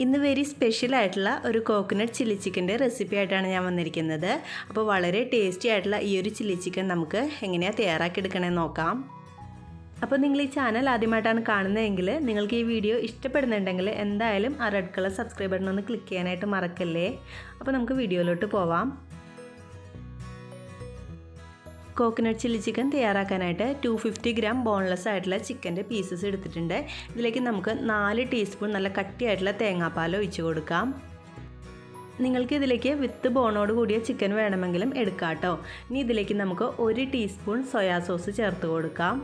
ഇന്ന് very special ആയിട്ടുള്ള ഒരു കോക്കനട്ട് ചില്ലി ചിക്കൻ്റെ റെസിപ്പി ആയിട്ടാണ് ഞാൻ വന്നിരിക്കുന്നത്. അപ്പോൾ വളരെ ടേസ്റ്റി ആയിട്ടുള്ള ഈ ഒരു ചില്ലി ചിക്കൻ നമുക്ക് എങ്ങനെയാണ് തയ്യാറാക്കിയെടുക്കണമെന്ന് നോക്കാം. അപ്പോൾ നിങ്ങൾ ഈ ചാനൽ ആദ്യമായിട്ടാണ് കാണുന്നതെങ്കിൽ നിങ്ങൾക്ക് ഈ വീഡിയോ ഇഷ്ടപ്പെടുന്നുണ്ടെങ്കിൽ എന്തായാലും ആ റെഡ് കളർ സബ്സ്ക്രൈബ് ബട്ടൺ ഒന്ന് ക്ലിക്ക് ചെയ്യാനായിട്ട് മറക്കല്ലേ. അപ്പോൾ നമുക്ക് വീഡിയോയിലോട്ട് പോവാം. കോക്കനട്ട് ചില്ലി ചിക്കൻ തയ്യാറാക്കാനായിട്ട് 250 ഗ്രാം ബോൺലെസ് ആയിട്ടുള്ള ചിക്കൻ്റെ പീസസ് എടുത്തിട്ടുണ്ട്. ഇതിലേക്ക് നമുക്ക് 4 ടീസ്പൂൺ നല്ല കട്ടിയായിട്ടുള്ള തേങ്ങാപ്പാൽ ഒഴിച്ച് കൊടുക്കാം. നിങ്ങൾക്ക് ഇതിലേക്ക് വിത്ത് ബോണോട് കൂടിയ ചിക്കൻ വേണമെങ്കിലും എടുക്കാം കേട്ടോ. ഇനി ഇതിലേക്ക് നമുക്ക് 1 ടീസ്പൂൺ സോയാ സോസ് ചേർത്ത് കൊടുക്കാം.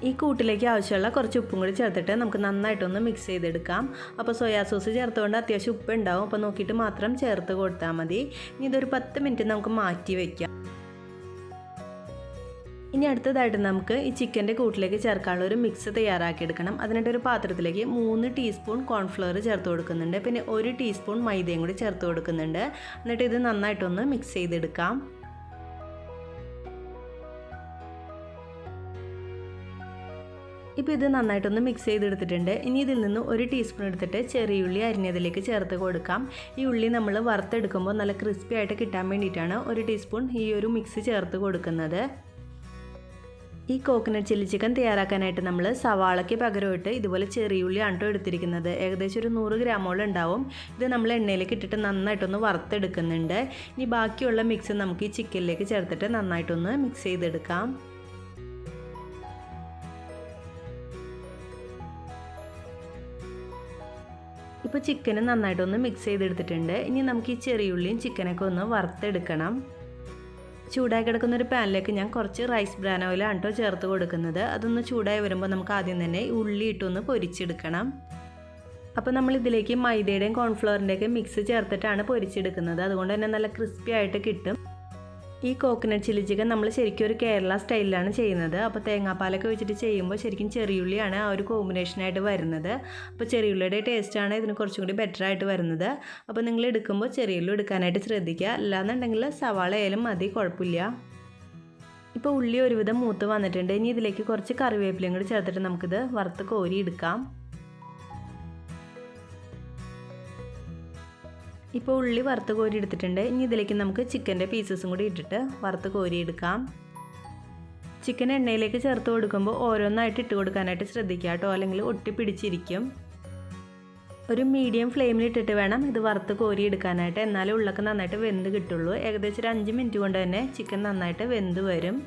ഈ കൂട്ടിലേക്ക് ആവശ്യമുള്ള കുറച്ച് ഉപ്പും കൂടി ചേർത്തിട്ട് നമുക്ക് നന്നായിട്ടൊന്ന് മിക്സ് ചെയ്തെടുക്കാം. അപ്പോൾ സോയാ സോസ് ചേർത്തുകൊണ്ട് അത്യാവശ്യം ഉപ്പ് ഉണ്ടാവും, അപ്പോൾ നോക്കിയിട്ട് മാത്രം ചേർത്ത് കൊടുത്താൽ മതി. ഇനി ഇതൊരു 10 മിനിറ്റ് നമുക്ക് മാറ്റി വയ്ക്കാം. ഇനി അടുത്തതായിട്ട് നമുക്ക് ഈ ചിക്കൻ്റെ കൂട്ടിലേക്ക് ചേർക്കാനുള്ള ഒരു മിക്സ് തയ്യാറാക്കിയെടുക്കണം. അതിനായിട്ട് ഒരു പാത്രത്തിലേക്ക് 3 ടീസ്പൂൺ കോൺഫ്ലവർ ചേർത്ത് കൊടുക്കുന്നുണ്ട്, പിന്നെ 1 ടീസ്പൂൺ മൈദയും കൂടി ചേർത്ത് കൊടുക്കുന്നുണ്ട്. എന്നിട്ട് ഇത് നന്നായിട്ടൊന്ന് മിക്സ് ചെയ്തെടുക്കാം. ഇപ്പോൾ ഇത് നന്നായിട്ടൊന്ന് മിക്സ് ചെയ്തെടുത്തിട്ടുണ്ട്. ഇനി ഇതിൽ നിന്ന് 1 ടീസ്പൂൺ എടുത്തിട്ട് ചെറിയ ഉള്ളി അരിഞ്ഞതിലേക്ക് ചേർത്ത് കൊടുക്കാം. ഈ ഉള്ളി നമ്മൾ വറുത്തെടുക്കുമ്പോൾ നല്ല ക്രിസ്പി ആയിട്ട് കിട്ടാൻ വേണ്ടിയിട്ടാണ് 1 ടീസ്പൂൺ ഈ ഒരു മിക്സ് ചേർത്ത് കൊടുക്കുന്നത്. ഈ കോക്കനട്ട് ചില്ലി ചിക്കൻ തയ്യാറാക്കാനായിട്ട് നമ്മൾ സവാളയ്ക്ക് പകരമായിട്ട് ഇതുപോലെ ചെറിയ ഉള്ളിയാണ് കേട്ടോ എടുത്തിരിക്കുന്നത്. ഏകദേശം ഒരു 100 ഗ്രാമോളം ഉണ്ടാവും. ഇത് നമ്മൾ എണ്ണയിലേക്ക് ഇട്ടിട്ട് നന്നായിട്ടൊന്ന് വറുത്തെടുക്കുന്നുണ്ട്. ഇനി ബാക്കിയുള്ള മിക്സ് നമുക്ക് ഈ ചിക്കനിലേക്ക് ചേർത്തിട്ട് നന്നായിട്ടൊന്ന് മിക്സ് ചെയ്തെടുക്കാം. ഇപ്പോൾ ചിക്കന് നന്നായിട്ടൊന്ന് മിക്സ് ചെയ്തെടുത്തിട്ടുണ്ട്. ഇനി നമുക്ക് ഈ ചെറിയുള്ളിയും ചിക്കനൊക്കെ ഒന്ന് വറുത്തെടുക്കണം. ചൂടായി കിടക്കുന്ന ഒരു പാനിലേക്ക് ഞാൻ കുറച്ച് റൈസ് ബ്രാൻ ഓയിലാണ് കേട്ടോ ചേർത്ത് കൊടുക്കുന്നത്. അതൊന്ന് ചൂടായി വരുമ്പോൾ നമുക്ക് ആദ്യം തന്നെ ഉള്ളി ഇട്ടൊന്ന് പൊരിച്ചെടുക്കണം. അപ്പോൾ നമ്മൾ ഇതിലേക്ക് മൈദയുടെയും കോൺഫ്ലവറിൻ്റെയൊക്കെ മിക്സ് ചേർത്തിട്ടാണ് പൊരിച്ചെടുക്കുന്നത്. അതുകൊണ്ട് തന്നെ നല്ല ക്രിസ്പി ആയിട്ട് കിട്ടും. ഈ കോക്കനട്ട് ചില്ലി ചിക്കൻ നമ്മൾ ശരിക്കും ഒരു കേരള സ്റ്റൈലിലാണ് ചെയ്യുന്നത്. അപ്പോൾ തേങ്ങാപ്പാലൊക്കെ വെച്ചിട്ട് ചെയ്യുമ്പോൾ ശരിക്കും ചെറിയുള്ളിയാണ് ആ ഒരു കോമ്പിനേഷനായിട്ട് വരുന്നത്. അപ്പോൾ ചെറിയുള്ളിയുടെ ടേസ്റ്റാണ് ഇതിന് കുറച്ചും കൂടി ബെറ്റർ ആയിട്ട് വരുന്നത്. അപ്പോൾ നിങ്ങൾ എടുക്കുമ്പോൾ ചെറിയുള്ളി എടുക്കാനായിട്ട് ശ്രദ്ധിക്കുക. അല്ലാന്നുണ്ടെങ്കിൽ സവാള ആയാലും മതി, കുഴപ്പമില്ല. ഇപ്പോൾ ഉള്ളി ഒരുവിധം മൂത്ത് വന്നിട്ടുണ്ട്. ഇനി ഇതിലേക്ക് കുറച്ച് കറിവേപ്പിലയും കൂടി ചേർത്തിട്ട് നമുക്കിത് വറുത്ത് കോരി എടുക്കാം. ഇപ്പോൾ ഉള്ളി വറുത്ത് കോരി എടുത്തിട്ടുണ്ട്. ഇനി ഇതിലേക്ക് നമുക്ക് ചിക്കൻ്റെ പീസസും കൂടി ഇട്ടിട്ട് വറുത്ത് കോരി എടുക്കാം. ചിക്കൻ എണ്ണയിലേക്ക് ചേർത്ത് കൊടുക്കുമ്പോൾ ഓരോന്നായിട്ട് ഇട്ട് കൊടുക്കാനായിട്ട് ശ്രദ്ധിക്കുക കേട്ടോ, അല്ലെങ്കിൽ ഒട്ടിപ്പിടിച്ചിരിക്കും. ഒരു മീഡിയം ഫ്ലെയിമിൽ ഇട്ടിട്ട് വേണം ഇത് വറുത്ത് കോരി എടുക്കാനായിട്ട്. എന്നാലും ഉള്ളൊക്കെ നന്നായിട്ട് വെന്ത് കിട്ടുള്ളൂ. ഏകദേശം ഒരു 5 മിനിറ്റ് കൊണ്ട് തന്നെ ചിക്കൻ നന്നായിട്ട് വെന്ത് വരും.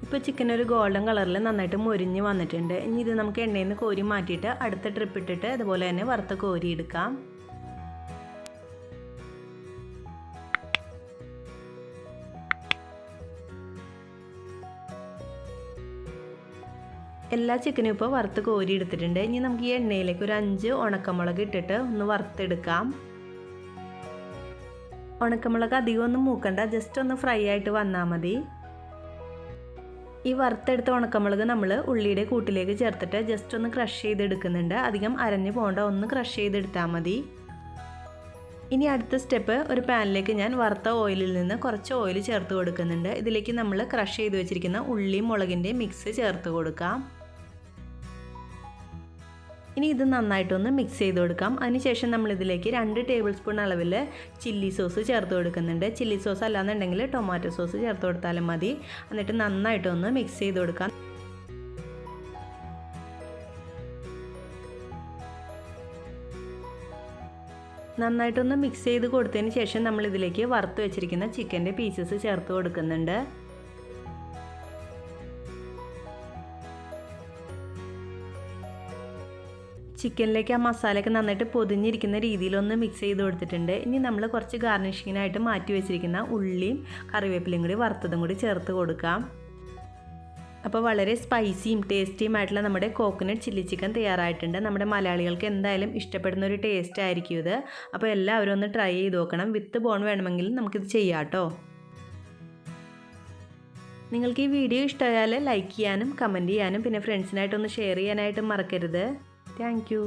ഇപ്പോൾ ചിക്കൻ ഒരു ഗോൾഡൻ കളറിൽ നന്നായിട്ട് മൊരിഞ്ഞ് വന്നിട്ടുണ്ട്. ഇനി ഇത് നമുക്ക് എണ്ണയിൽ നിന്ന് കോരി മാറ്റിയിട്ട് അടുത്ത ട്രിപ്പ് ഇട്ടിട്ട് അതുപോലെ തന്നെ വറുത്ത് കോരി എടുക്കാം. എല്ലാ ചിക്കനും ഇപ്പോൾ വറുത്ത് കോരി എടുത്തിട്ടുണ്ട്. ഇനി നമുക്ക് ഈ എണ്ണയിലേക്ക് ഒരു 5 ഉണക്കമുളക് ഇട്ടിട്ട് ഒന്ന് വറുത്തെടുക്കാം. ഉണക്കമുളക് അധികം ഒന്നും മൂക്കണ്ട, ജസ്റ്റ് ഒന്ന് ഫ്രൈ ആയിട്ട് വന്നാൽ മതി. ഈ വറുത്തെടുത്ത ഉണക്കമുളക് നമ്മൾ ഉള്ളിയുടെ കൂട്ടിലേക്ക് ചേർത്തിട്ട് ജസ്റ്റ് ഒന്ന് ക്രഷ് ചെയ്തെടുക്കുന്നുണ്ട്. അധികം അരഞ്ഞു പോകണ്ട, ഒന്ന് ക്രഷ് ചെയ്തെടുത്താൽ മതി. ഇനി അടുത്ത സ്റ്റെപ്പ്, ഒരു പാനിലേക്ക് ഞാൻ വറുത്ത ഓയിലിൽ നിന്ന് കുറച്ച് ഓയിൽ ചേർത്ത് കൊടുക്കുന്നുണ്ട്. ഇതിലേക്ക് നമ്മൾ ക്രഷ് ചെയ്ത് വെച്ചിരിക്കുന്ന ഉള്ളിയും മുളകിൻ്റെ മിക്സ് ചേർത്ത് കൊടുക്കാം. ഇനി ഇത് നന്നായിട്ടൊന്ന് മിക്സ് ചെയ്ത് കൊടുക്കാം. അതിനുശേഷം നമ്മളിതിലേക്ക് 2 ടേബിൾ സ്പൂൺ അളവിൽ ചില്ലി സോസ് ചേർത്ത് കൊടുക്കുന്നുണ്ട്. ചില്ലി സോസ് അല്ലാന്നുണ്ടെങ്കിൽ ടൊമാറ്റോ സോസ് ചേർത്ത് കൊടുത്താലും മതി. എന്നിട്ട് നന്നായിട്ടൊന്ന് മിക്സ് ചെയ്ത് കൊടുക്കാം. നന്നായിട്ടൊന്ന് മിക്സ് ചെയ്ത് കൊടുത്തതിന് ശേഷം നമ്മളിതിലേക്ക് വറുത്ത് വെച്ചിരിക്കുന്ന ചിക്കൻ്റെ പീസസ് ചേർത്ത് കൊടുക്കുന്നുണ്ട്. ചിക്കനിലേക്ക് ആ മസാലയൊക്കെ നന്നായിട്ട് പൊതിഞ്ഞിരിക്കുന്ന രീതിയിലൊന്ന് മിക്സ് ചെയ്ത് കൊടുത്തിട്ടുണ്ട്. ഇനി നമ്മൾ കുറച്ച് ഗാർണിഷിങ്ങിനായിട്ട് മാറ്റി വെച്ചിരിക്കുന്ന ഉള്ളിയും കറിവേപ്പിലയും കൂടി വറുത്തതും കൂടി ചേർത്ത് കൊടുക്കാം. അപ്പോൾ വളരെ സ്പൈസിയും ടേസ്റ്റിയും ആയിട്ടുള്ള നമ്മുടെ കോക്കനട്ട് ചില്ലി ചിക്കൻ തയ്യാറായിട്ടുണ്ട്. നമ്മുടെ മലയാളികൾക്ക് എന്തായാലും ഇഷ്ടപ്പെടുന്ന ഒരു ടേസ്റ്റ് ആയിരിക്കും ഇത്. അപ്പോൾ എല്ലാവരും ഒന്ന് ട്രൈ ചെയ്ത് നോക്കണം. വിത്ത് ബോൺ വേണമെങ്കിൽ നമുക്കിത് ചെയ്യാം കേട്ടോ. നിങ്ങൾക്ക് ഈ വീഡിയോ ഇഷ്ടമായാൽ ലൈക്ക് ചെയ്യാനും കമൻറ്റ് ചെയ്യാനും പിന്നെ ഫ്രണ്ട്സിനായിട്ടൊന്ന് ഷെയർ ചെയ്യാനായിട്ടും മറക്കരുത്. Thank you.